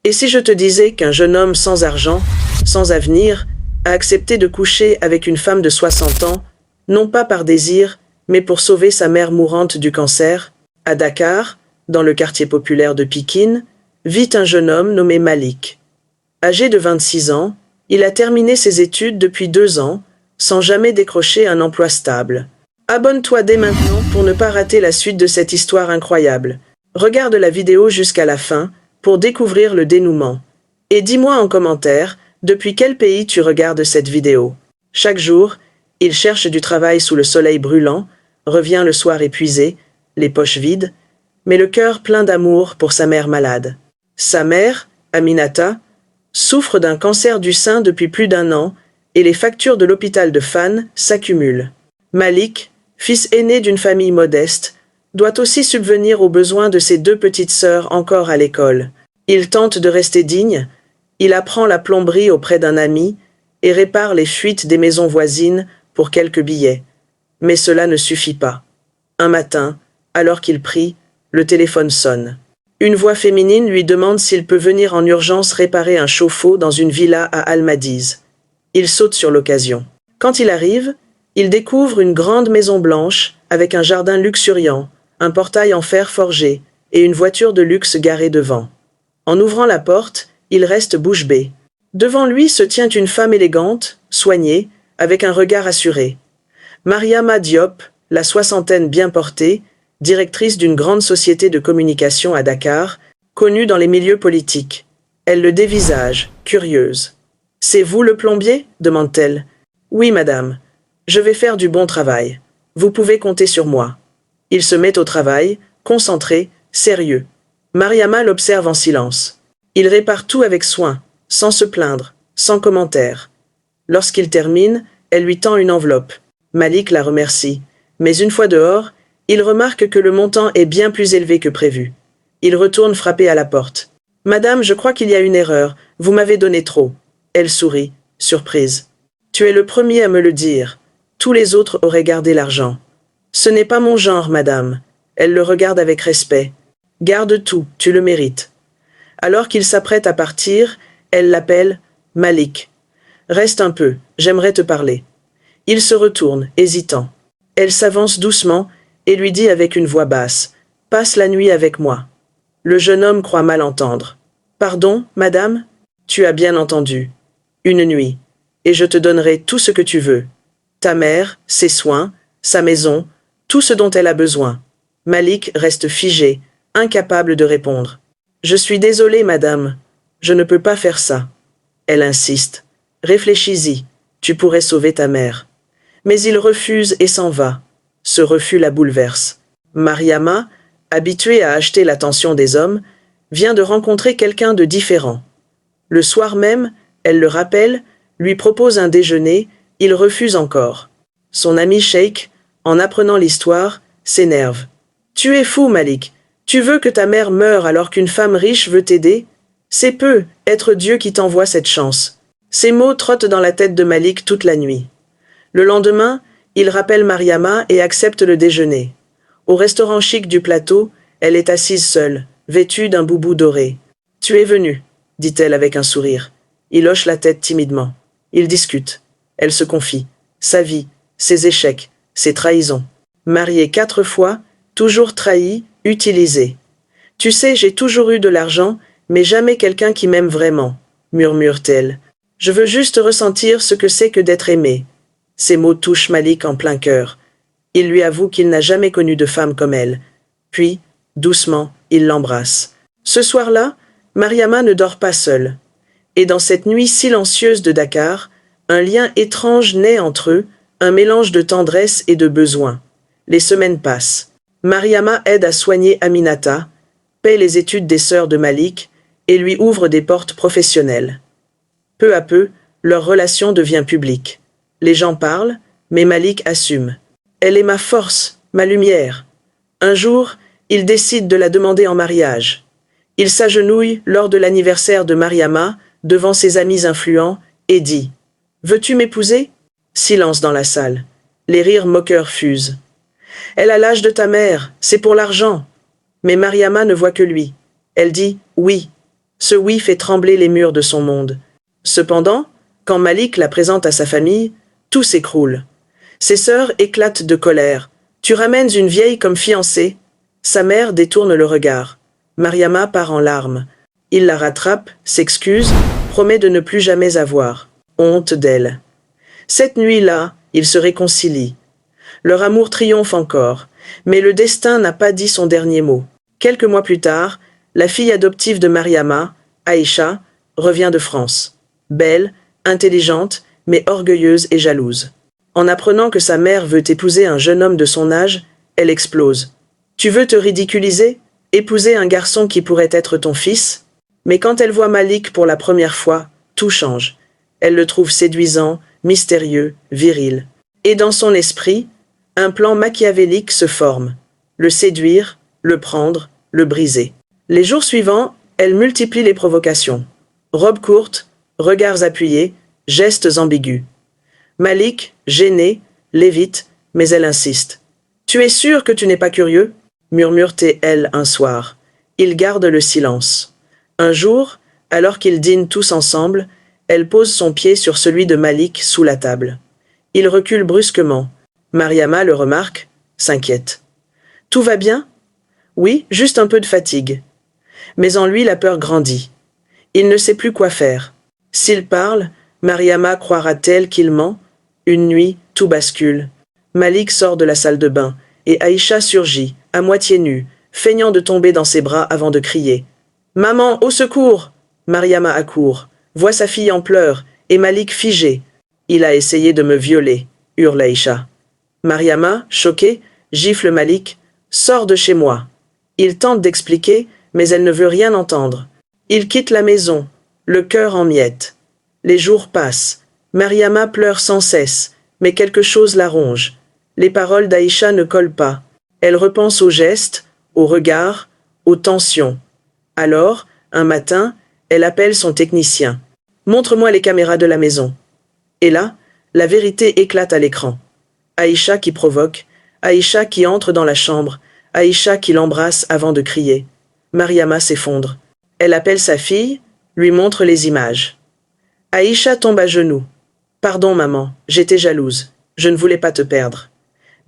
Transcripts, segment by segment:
Et si je te disais qu'un jeune homme sans argent, sans avenir, a accepté de coucher avec une femme de 60 ans, non pas par désir, mais pour sauver sa mère mourante du cancer? À Dakar, dans le quartier populaire de Pikine, vit un jeune homme nommé Malik. Âgé de 26 ans, il a terminé ses études depuis 2 ans, sans jamais décrocher un emploi stable. Abonne-toi dès maintenant pour ne pas rater la suite de cette histoire incroyable. Regarde la vidéo jusqu'à la fin pour découvrir le dénouement. Et dis-moi en commentaire depuis quel pays tu regardes cette vidéo. Chaque jour, il cherche du travail sous le soleil brûlant, revient le soir épuisé, les poches vides, mais le cœur plein d'amour pour sa mère malade. Sa mère, Aminata, souffre d'un cancer du sein depuis plus d'1 an et les factures de l'hôpital de Fan s'accumulent. Malik, fils aîné d'une famille modeste, doit aussi subvenir aux besoins de ses 2 petites sœurs encore à l'école. Il tente de rester digne, il apprend la plomberie auprès d'un ami et répare les fuites des maisons voisines pour quelques billets. Mais cela ne suffit pas. Un matin, alors qu'il prie, le téléphone sonne. Une voix féminine lui demande s'il peut venir en urgence réparer un chauffe-eau dans une villa à Almadiz. Il saute sur l'occasion. Quand il arrive, il découvre une grande maison blanche avec un jardin luxuriant, un portail en fer forgé et une voiture de luxe garée devant. En ouvrant la porte, il reste bouche bée. Devant lui se tient une femme élégante, soignée, avec un regard assuré. Mariama Diop, la soixantaine bien portée, directrice d'une grande société de communication à Dakar, connue dans les milieux politiques. Elle le dévisage, curieuse. « C'est vous le plombier ?» demande-t-elle. « Oui, madame. Je vais faire du bon travail. Vous pouvez compter sur moi. » Il se met au travail, concentré, sérieux. Mariama l'observe en silence. Il répare tout avec soin, sans se plaindre, sans commentaire. Lorsqu'il termine, elle lui tend une enveloppe. Malik la remercie. Mais une fois dehors, il remarque que le montant est bien plus élevé que prévu. Il retourne frapper à la porte. « Madame, je crois qu'il y a une erreur. Vous m'avez donné trop. » Elle sourit, surprise. « Tu es le premier à me le dire. Tous les autres auraient gardé l'argent. »« Ce n'est pas mon genre, madame. » Elle le regarde avec respect. « Garde tout, tu le mérites. » Alors qu'il s'apprête à partir, elle l'appelle « Malik. »« Reste un peu, j'aimerais te parler. » Il se retourne, hésitant. Elle s'avance doucement et lui dit avec une voix basse « Passe la nuit avec moi. » Le jeune homme croit mal entendre. « Pardon, madame ? Tu as bien entendu. Une nuit. Et je te donnerai tout ce que tu veux. Ta mère, ses soins, sa maison, tout ce dont elle a besoin. » Malik reste figé, incapable de répondre. « Je suis désolé, madame. Je ne peux pas faire ça. » Elle insiste. « Réfléchis-y. Tu pourrais sauver ta mère. » Mais il refuse et s'en va. Ce refus la bouleverse. Mariama, habituée à acheter l'attention des hommes, vient de rencontrer quelqu'un de différent. Le soir même, elle le rappelle, lui propose un déjeuner, il refuse encore. Son ami Sheikh, en apprenant l'histoire, s'énerve. « Tu es fou, Malik. Tu veux que ta mère meure alors qu'une femme riche veut t'aider? C'est peu, être Dieu qui t'envoie cette chance. » Ces mots trottent dans la tête de Malik toute la nuit. Le lendemain, il rappelle Mariama et accepte le déjeuner. Au restaurant chic du plateau, elle est assise seule, vêtue d'un boubou doré. « Tu es venu, » dit-elle avec un sourire. Il hoche la tête timidement. Ils discutent. Elle se confie. Sa vie, ses échecs, ses trahisons. Mariée 4 fois, toujours trahie, utilisée. « Tu sais, j'ai toujours eu de l'argent, mais jamais quelqu'un qui m'aime vraiment, » murmure-t-elle. « Je veux juste ressentir ce que c'est que d'être aimée. » Ces mots touchent Malik en plein cœur. Il lui avoue qu'il n'a jamais connu de femme comme elle. Puis, doucement, il l'embrasse. Ce soir-là, Mariama ne dort pas seule. Et dans cette nuit silencieuse de Dakar, un lien étrange naît entre eux, un mélange de tendresse et de besoin. Les semaines passent. Mariama aide à soigner Aminata, paie les études des sœurs de Malik et lui ouvre des portes professionnelles. Peu à peu, leur relation devient publique. Les gens parlent, mais Malik assume. « Elle est ma force, ma lumière. » Un jour, il décide de la demander en mariage. Il s'agenouille lors de l'anniversaire de Mariama, devant ses amis influents, et dit « Veux-tu m'épouser ?» Silence dans la salle. Les rires moqueurs fusent. « Elle a l'âge de ta mère, c'est pour l'argent. » Mais Mariama ne voit que lui. Elle dit « Oui. » Ce oui fait trembler les murs de son monde. Cependant, quand Malik la présente à sa famille, tout s'écroule. Ses sœurs éclatent de colère. Tu ramènes une vieille comme fiancée. Sa mère détourne le regard. Mariama part en larmes. Il la rattrape, s'excuse, promet de ne plus jamais avoir honte d'elle. Cette nuit-là, ils se réconcilient. Leur amour triomphe encore, mais le destin n'a pas dit son dernier mot. Quelques mois plus tard, la fille adoptive de Mariama, Aïcha, revient de France. Belle, intelligente, mais orgueilleuse et jalouse. En apprenant que sa mère veut épouser un jeune homme de son âge, elle explose. Tu veux te ridiculiser? Épouser un garçon qui pourrait être ton fils? Mais quand elle voit Malik pour la première fois, tout change. Elle le trouve séduisant, mystérieux, viril. Et dans son esprit, un plan machiavélique se forme. Le séduire, le prendre, le briser. Les jours suivants, elle multiplie les provocations. Robes courtes, regards appuyés, gestes ambigus. Malik, gêné, l'évite, mais elle insiste. « Tu es sûr que tu n'es pas curieux ?» murmure-t-elle un soir. Il garde le silence. Un jour, alors qu'ils dînent tous ensemble, elle pose son pied sur celui de Malik sous la table. Il recule brusquement. Mariama le remarque, s'inquiète. « Tout va bien ?»« Oui, juste un peu de fatigue. » Mais en lui la peur grandit. Il ne sait plus quoi faire. S'il parle, Mariama croira-t-elle qu'il ment? Une nuit, tout bascule. Malik sort de la salle de bain, et Aïcha surgit, à moitié nue, feignant de tomber dans ses bras avant de crier. « Maman, au secours !» Mariama accourt, voit sa fille en pleurs, et Malik figé. « Il a essayé de me violer !» hurle Aïcha. Mariama, choquée, gifle Malik. « Sors de chez moi !» Il tente d'expliquer, mais elle ne veut rien entendre. Il quitte la maison, le cœur en miettes. Les jours passent. Mariama pleure sans cesse, mais quelque chose la ronge. Les paroles d'Aïcha ne collent pas. Elle repense aux gestes, aux regards, aux tensions. Alors, un matin, elle appelle son technicien. « Montre-moi les caméras de la maison. » Et là, la vérité éclate à l'écran. Aïcha qui provoque, Aïcha qui entre dans la chambre, Aïcha qui l'embrasse avant de crier. Mariama s'effondre. Elle appelle sa fille, lui montre les images. Aïcha tombe à genoux. « Pardon maman, j'étais jalouse. Je ne voulais pas te perdre. »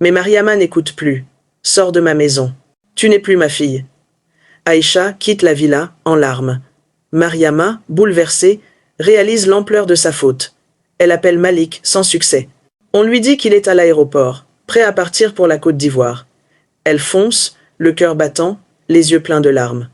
Mais Mariama n'écoute plus. « Sors de ma maison. Tu n'es plus ma fille. » Aïcha quitte la villa en larmes. Mariama, bouleversée, réalise l'ampleur de sa faute. Elle appelle Malik sans succès. On lui dit qu'il est à l'aéroport, prêt à partir pour la Côte d'Ivoire. Elle fonce, le cœur battant, les yeux pleins de larmes.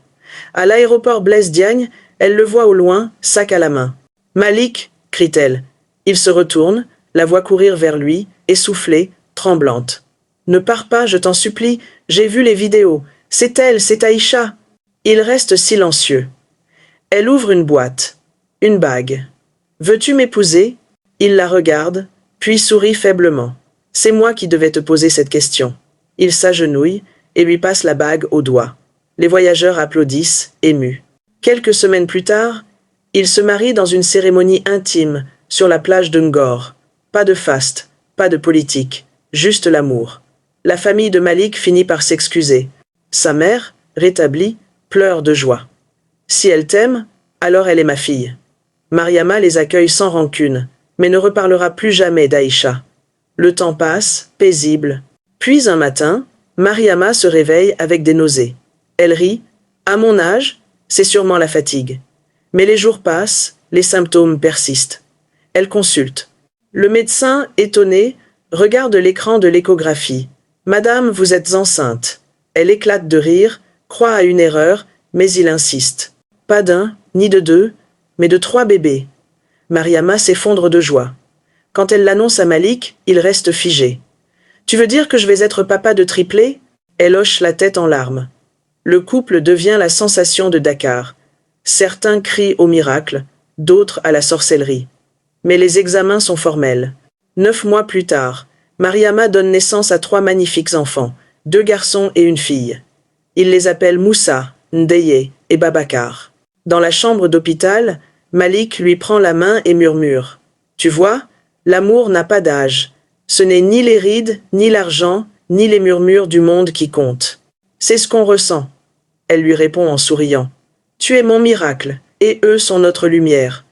À l'aéroport Blaise Diagne, elle le voit au loin, sac à la main. « Malik !» crie-t-elle. Il se retourne, la voit courir vers lui, essoufflée, tremblante. « Ne pars pas, je t'en supplie, j'ai vu les vidéos. C'est elle, c'est Aïcha !» Il reste silencieux. Elle ouvre une boîte. Une bague. « Veux-tu m'épouser ?» Il la regarde, puis sourit faiblement. « C'est moi qui devais te poser cette question. » Il s'agenouille et lui passe la bague au doigt. Les voyageurs applaudissent, émus. Quelques semaines plus tard, ils se marient dans une cérémonie intime sur la plage de Ngor. Pas de faste, pas de politique, juste l'amour. La famille de Malik finit par s'excuser. Sa mère, rétablie, pleure de joie. Si elle t'aime, alors elle est ma fille. Mariama les accueille sans rancune, mais ne reparlera plus jamais d'Aïcha. Le temps passe, paisible. Puis un matin, Mariama se réveille avec des nausées. Elle rit. À mon âge, c'est sûrement la fatigue. Mais les jours passent, les symptômes persistent. Elle consulte. Le médecin, étonné, regarde l'écran de l'échographie. « Madame, vous êtes enceinte. » Elle éclate de rire, croit à une erreur, mais il insiste. Pas d'un, ni de deux, mais de 3 bébés. Mariama s'effondre de joie. Quand elle l'annonce à Malik, il reste figé. « Tu veux dire que je vais être papa de triplés ?» Elle hoche la tête en larmes. Le couple devient la sensation de Dakar. Certains crient au miracle, d'autres à la sorcellerie. Mais les examens sont formels. 9 mois plus tard, Mariama donne naissance à 3 magnifiques enfants, 2 garçons et une fille. Il les appelle Moussa, Ndeye et Babacar. Dans la chambre d'hôpital, Malik lui prend la main et murmure. « Tu vois, l'amour n'a pas d'âge. Ce n'est ni les rides, ni l'argent, ni les murmures du monde qui comptent. C'est ce qu'on ressent. » Elle lui répond en souriant. « Tu es mon miracle, et eux sont notre lumière.